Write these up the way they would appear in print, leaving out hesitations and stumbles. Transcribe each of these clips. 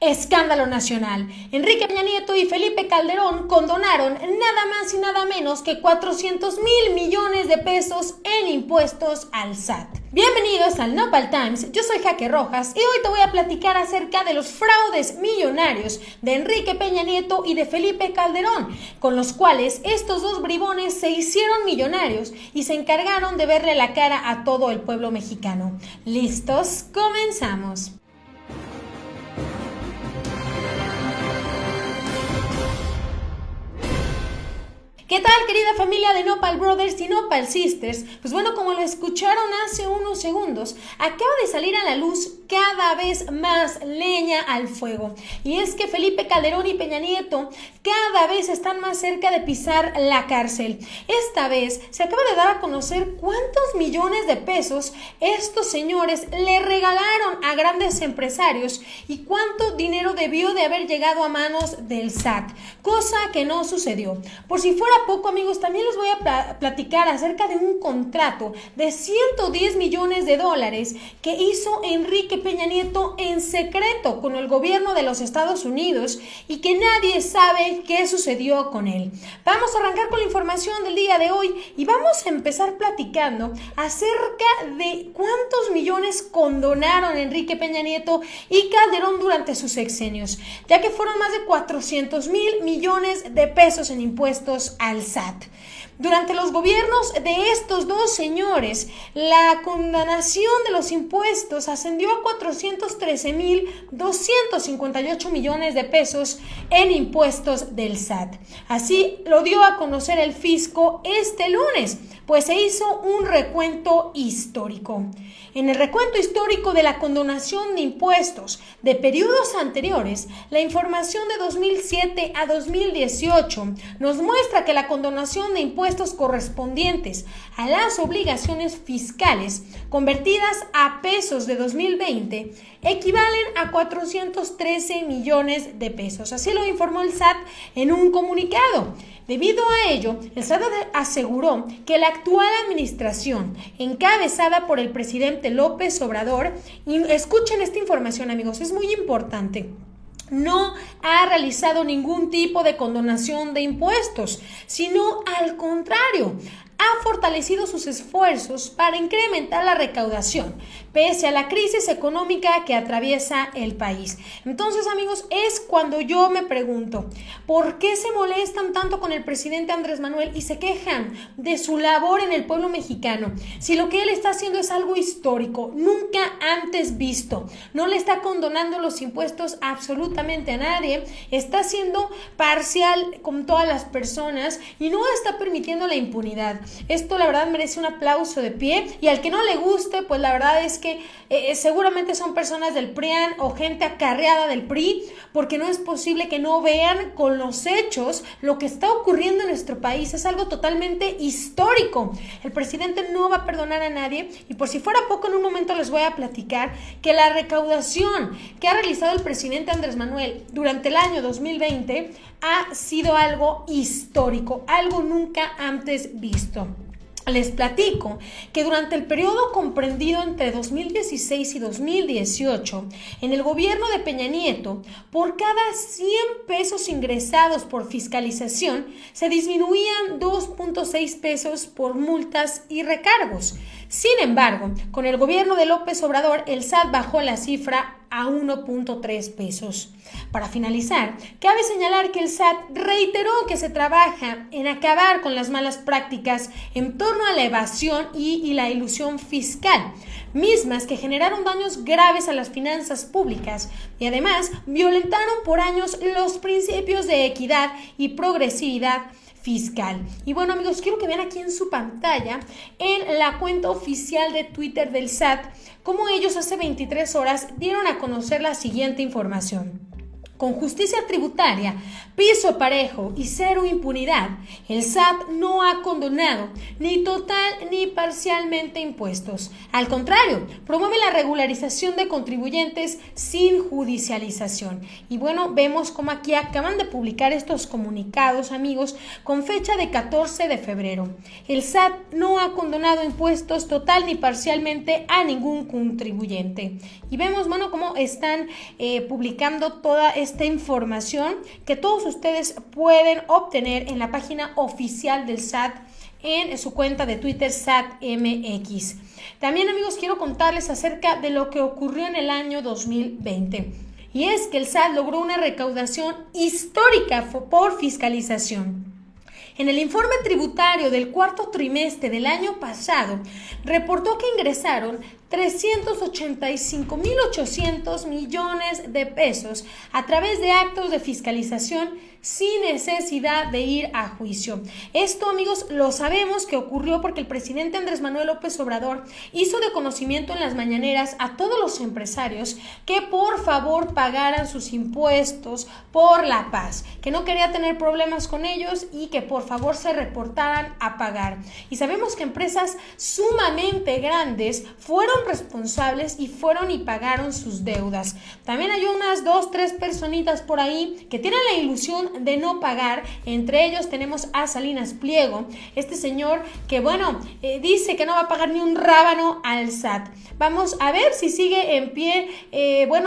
Escándalo nacional. Enrique Peña Nieto y Felipe Calderón condonaron nada más y nada menos que 400,000 millones de pesos en impuestos al SAT. Bienvenidos al Nopal Times, yo soy Jaque Rojas y hoy te voy a platicar acerca de los fraudes millonarios de Enrique Peña Nieto y de Felipe Calderón, con los cuales estos dos bribones se hicieron millonarios y se encargaron de verle la cara a todo el pueblo mexicano. ¿Listos? Comenzamos. ¿Qué tal, querida familia de Nopal Brothers y Nopal Sisters? Pues bueno, como lo escucharon hace unos segundos, acaba de salir a la luz cada vez más leña al fuego. Y es que Felipe Calderón y Peña Nieto cada vez están más cerca de pisar la cárcel. Esta vez se acaba de dar a conocer cuántos millones de pesos estos señores le regalaron a grandes empresarios y cuánto dinero debió de haber llegado a manos del SAT, cosa que no sucedió. Por si fuera poco, amigos, también les voy a platicar acerca de un contrato de 110 millones de dólares que hizo Enrique Peña Nieto en secreto con el gobierno de los Estados Unidos y que nadie sabe qué sucedió con él. Vamos a arrancar con la información del día de hoy y vamos a empezar platicando acerca de cuántos millones condonaron Enrique Peña Nieto y Calderón durante sus sexenios, ya que fueron más de 400,000 millones de pesos en impuestos al SAT. Durante los gobiernos de estos dos señores, la condonación de los impuestos ascendió a 413,258 millones de pesos en impuestos del SAT. Así lo dio a conocer el fisco este lunes, pues se hizo un recuento histórico. En el recuento histórico de la condonación de impuestos de periodos anteriores, la información de 2007 a 2018 nos muestra que la condonación de impuestos correspondientes a las obligaciones fiscales convertidas a pesos de 2020 equivalen a 413 millones de pesos. Así lo informó el SAT en un comunicado. Debido a ello, el SAT aseguró que la actual administración, encabezada por el presidente López Obrador, y escuchen esta información, amigos, es muy importante, no ha realizado ningún tipo de condonación de impuestos, sino al contrario, ha fortalecido sus esfuerzos para incrementar la recaudación, pese a la crisis económica que atraviesa el país. Entonces, amigos, es cuando yo me pregunto, ¿por qué se molestan tanto con el presidente Andrés Manuel y se quejan de su labor en el pueblo mexicano? Si lo que él está haciendo es algo histórico, nunca antes visto, no le está condonando los impuestos absolutamente a nadie, está siendo parcial con todas las personas y no está permitiendo la impunidad. Esto la verdad merece un aplauso de pie y al que no le guste, pues la verdad es que seguramente son personas del PRIAN o gente acarreada del PRI, porque no es posible que no vean con los hechos lo que está ocurriendo en nuestro país. Es algo totalmente histórico. El presidente no va a perdonar a nadie y por si fuera poco, en un momento les voy a platicar que la recaudación que ha realizado el presidente Andrés Manuel durante el año 2020 ha sido algo histórico, algo nunca antes visto. Les platico que durante el periodo comprendido entre 2016 y 2018, en el gobierno de Peña Nieto, por cada 100 pesos ingresados por fiscalización, se disminuían 2.6 pesos por multas y recargos. Sin embargo, con el gobierno de López Obrador, el SAT bajó la cifra a 1.3 pesos. Para finalizar, cabe señalar que el SAT reiteró que se trabaja en acabar con las malas prácticas en torno a la evasión y la elusión fiscal, mismas que generaron daños graves a las finanzas públicas y además violentaron por años los principios de equidad y progresividad fiscal. Y bueno, amigos, quiero que vean aquí en su pantalla en la cuenta oficial de Twitter del SAT cómo ellos hace 23 horas dieron a conocer la siguiente información. Con justicia tributaria, piso parejo y cero impunidad, el SAT no ha condonado ni total ni parcialmente impuestos. Al contrario, promueve la regularización de contribuyentes sin judicialización. Y bueno, vemos como aquí acaban de publicar estos comunicados, amigos, con fecha de 14 de febrero. El SAT no ha condonado impuestos total ni parcialmente a ningún contribuyente. Y vemos, bueno, cómo están publicando toda esta información que todos ustedes pueden obtener en la página oficial del SAT en su cuenta de Twitter SATMX. También, amigos, quiero contarles acerca de lo que ocurrió en el año 2020. Y es que el SAT logró una recaudación histórica por fiscalización. En el informe tributario del cuarto trimestre del año pasado, reportó que ingresaron 385.800 millones de pesos a través de actos de fiscalización sin necesidad de ir a juicio. Esto, amigos, lo sabemos que ocurrió porque el presidente Andrés Manuel López Obrador hizo de conocimiento en las mañaneras a todos los empresarios que por favor pagaran sus impuestos por la paz, que no quería tener problemas con ellos y que por favor se reportaran a pagar. Y sabemos que empresas sumamente grandes fueron responsables y fueron y pagaron sus deudas. También hay unas 2-3 personitas por ahí que tienen la ilusión de no pagar. Entre ellos tenemos a Salinas Pliego, este señor que bueno, dice que no va a pagar ni un rábano al SAT. Vamos a ver si sigue en pie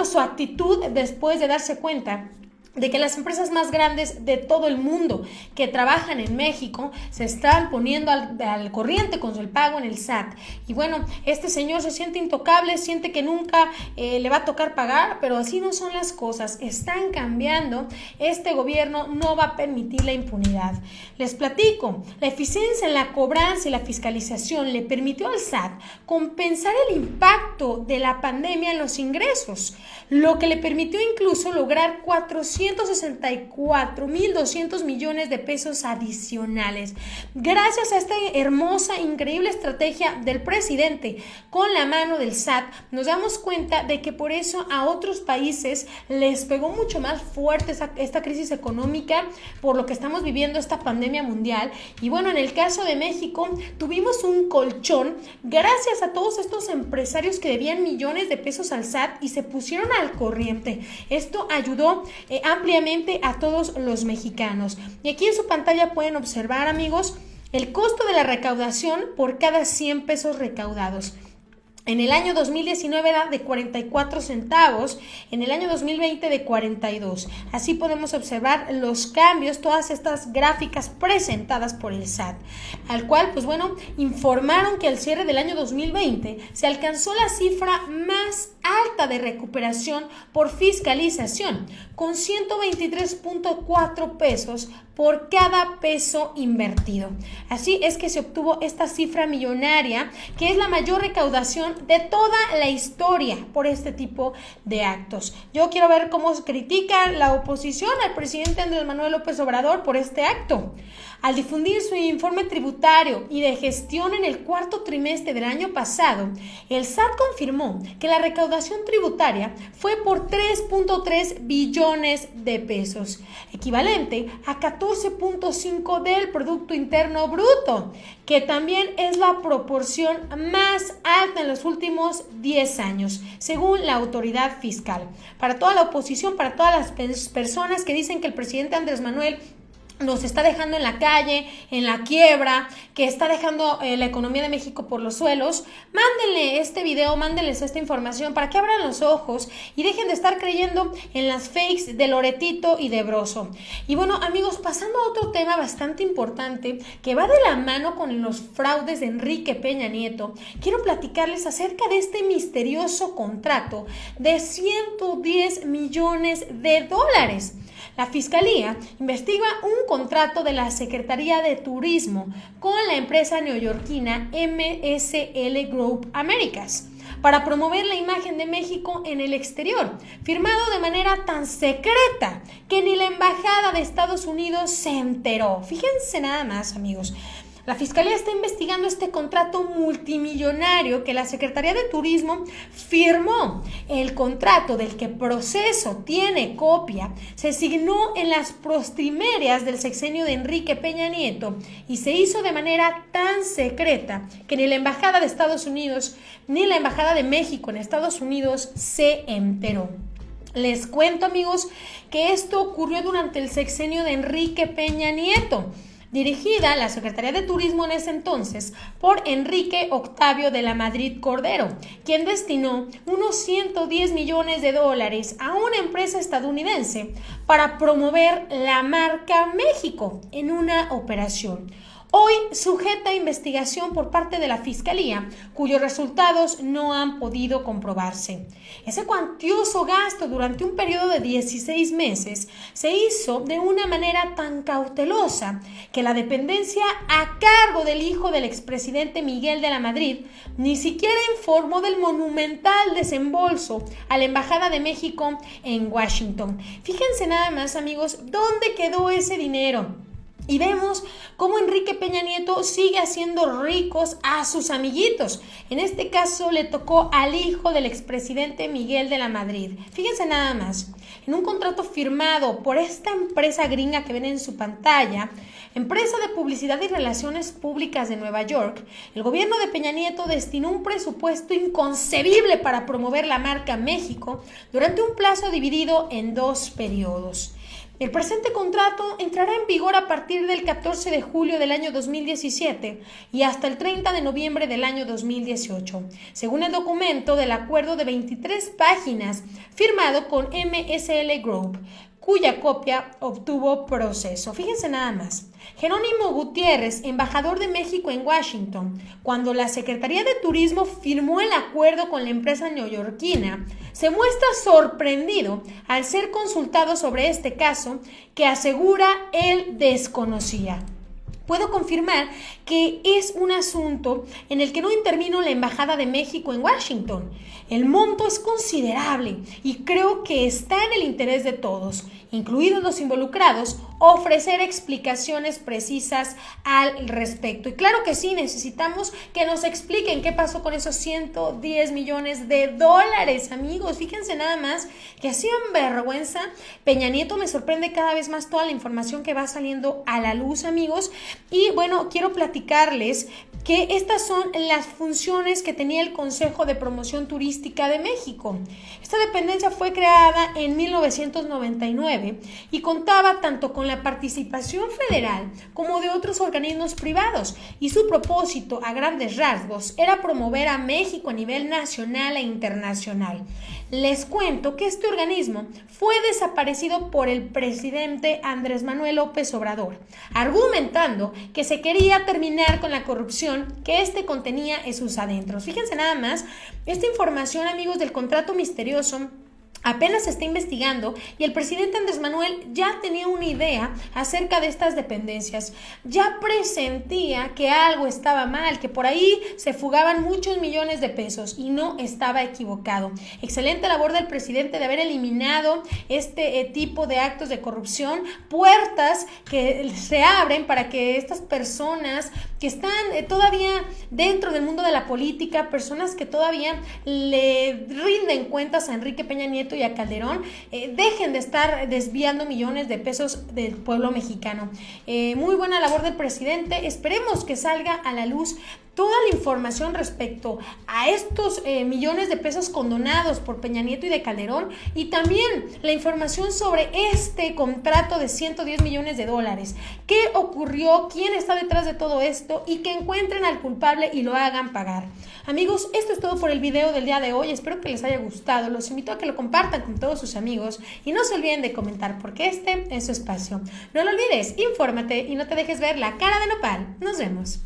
su actitud después de darse cuenta de que las empresas más grandes de todo el mundo que trabajan en México se están poniendo al corriente con el pago en el SAT. Y bueno, este señor se siente intocable, siente que nunca le va a tocar pagar, pero así no son las cosas. Están cambiando. Este gobierno no va a permitir la impunidad. Les platico, la eficiencia en la cobranza y la fiscalización le permitió al SAT compensar el impacto de la pandemia en los ingresos, lo que le permitió incluso lograr 464.200 millones de pesos adicionales. Gracias a esta hermosa, increíble estrategia del presidente con la mano del SAT, nos damos cuenta de que por eso a otros países les pegó mucho más fuerte esta crisis económica por lo que estamos viviendo, esta pandemia mundial. Y bueno, en el caso de México tuvimos un colchón gracias a todos estos empresarios que debían millones de pesos al SAT y se pusieron al corriente. Esto ayudó ampliamente a todos los mexicanos. Y aquí en su pantalla pueden observar, amigos, el costo de la recaudación por cada 100 pesos recaudados. En el año 2019 era de 44 centavos, en el año 2020 de 42. Así podemos observar los cambios, todas estas gráficas presentadas por el SAT, al cual, pues bueno, informaron que al cierre del año 2020 se alcanzó la cifra más alta de recuperación por fiscalización, con 123.4 pesos por cada peso invertido. Así es que se obtuvo esta cifra millonaria, que es la mayor recaudación de toda la historia por este tipo de actos. Yo quiero ver cómo critica la oposición al presidente Andrés Manuel López Obrador por este acto. Al difundir su informe tributario y de gestión en el cuarto trimestre del año pasado, el SAT confirmó que la recaudación tributaria fue por 3.3 billones de pesos, equivalente a 14.5 del Producto Interno Bruto, que también es la proporción más alta en los últimos 10 años, según la autoridad fiscal. Para toda la oposición, para todas las personas que dicen que el presidente Andrés Manuel nos está dejando en la calle, en la quiebra, que está dejando la economía de México por los suelos, mándenle este video, mándenles esta información para que abran los ojos y dejen de estar creyendo en las fakes de Loretito y de Broso. Y bueno, amigos, pasando a otro tema bastante importante que va de la mano con los fraudes de Enrique Peña Nieto, quiero platicarles acerca de este misterioso contrato de 110 millones de dólares. La Fiscalía investiga un contrato de la Secretaría de Turismo con la empresa neoyorquina MSL Group Americas para promover la imagen de México en el exterior, firmado de manera tan secreta que ni la Embajada de Estados Unidos se enteró. Fíjense nada más, amigos. La Fiscalía está investigando este contrato multimillonario que la Secretaría de Turismo firmó. El contrato del que Proceso tiene copia se signó en las postrimerias del sexenio de Enrique Peña Nieto y se hizo de manera tan secreta que ni la Embajada de Estados Unidos ni la Embajada de México en Estados Unidos se enteró. Les cuento, amigos, que esto ocurrió durante el sexenio de Enrique Peña Nieto, dirigida la Secretaría de Turismo en ese entonces por Enrique Octavio de la Madrid Cordero, quien destinó unos 110 millones de dólares a una empresa estadounidense para promover la marca México en una operación hoy sujeta a investigación por parte de la Fiscalía, cuyos resultados no han podido comprobarse. Ese cuantioso gasto durante un periodo de 16 meses se hizo de una manera tan cautelosa que la dependencia a cargo del hijo del expresidente Miguel de la Madrid ni siquiera informó del monumental desembolso a la Embajada de México en Washington. Fíjense nada más, amigos, ¿dónde quedó ese dinero? Y vemos cómo Enrique Peña Nieto sigue haciendo ricos a sus amiguitos. En este caso le tocó al hijo del expresidente Miguel de la Madrid. Fíjense nada más, en un contrato firmado por esta empresa gringa que ven en su pantalla, empresa de publicidad y relaciones públicas de Nueva York, el gobierno de Peña Nieto destinó un presupuesto inconcebible para promover la marca México durante un plazo dividido en 2 periodos. El presente contrato entrará en vigor a partir del 14 de julio del año 2017 y hasta el 30 de noviembre del año 2018, según el documento del acuerdo de 23 páginas firmado con MSL Group, cuya copia obtuvo Proceso. Fíjense nada más. Jerónimo Gutiérrez, embajador de México en Washington, cuando la Secretaría de Turismo firmó el acuerdo con la empresa neoyorquina, se muestra sorprendido al ser consultado sobre este caso que asegura él desconocía. Puedo confirmar que es un asunto en el que no intervino la Embajada de México en Washington. El monto es considerable y creo que está en el interés de todos, incluidos los involucrados, ofrecer explicaciones precisas al respecto. Y claro que sí, necesitamos que nos expliquen qué pasó con esos 110 millones de dólares, amigos. Fíjense nada más que así en vergüenza. Peña Nieto me sorprende cada vez más toda la información que va saliendo a la luz, amigos. Y bueno, quiero platicarles que estas son las funciones que tenía el Consejo de Promoción Turística de México. Esta dependencia fue creada en 1999 y contaba tanto con la participación federal como de otros organismos privados, y su propósito a grandes rasgos era promover a México a nivel nacional e internacional. Les cuento que este organismo fue desaparecido por el presidente Andrés Manuel López Obrador, argumentando que se quería terminar con la corrupción que este contenía en sus adentros. Fíjense nada más, esta información, amigos, del contrato misterioso apenas se está investigando y el presidente Andrés Manuel ya tenía una idea acerca de estas dependencias. Ya presentía que algo estaba mal, que por ahí se fugaban muchos millones de pesos y no estaba equivocado. Excelente labor del presidente de haber eliminado este tipo de actos de corrupción, puertas que se abren para que estas personas que están todavía dentro del mundo de la política, personas que todavía le rinden cuentas a Enrique Peña Nieto y a Calderón, dejen de estar desviando millones de pesos del pueblo mexicano. Muy buena labor del presidente. Esperemos que salga a la luz toda la información respecto a estos millones de pesos condonados por Peña Nieto y de Calderón, y también la información sobre este contrato de 110 millones de dólares. ¿Qué ocurrió? ¿Quién está detrás de todo esto? Y que encuentren al culpable y lo hagan pagar. Amigos, esto es todo por el video del día de hoy. Espero que les haya gustado. Los invito a que lo compartan con todos sus amigos y no se olviden de comentar, porque este es su espacio. No lo olvides, infórmate y no te dejes ver la cara de nopal. Nos vemos.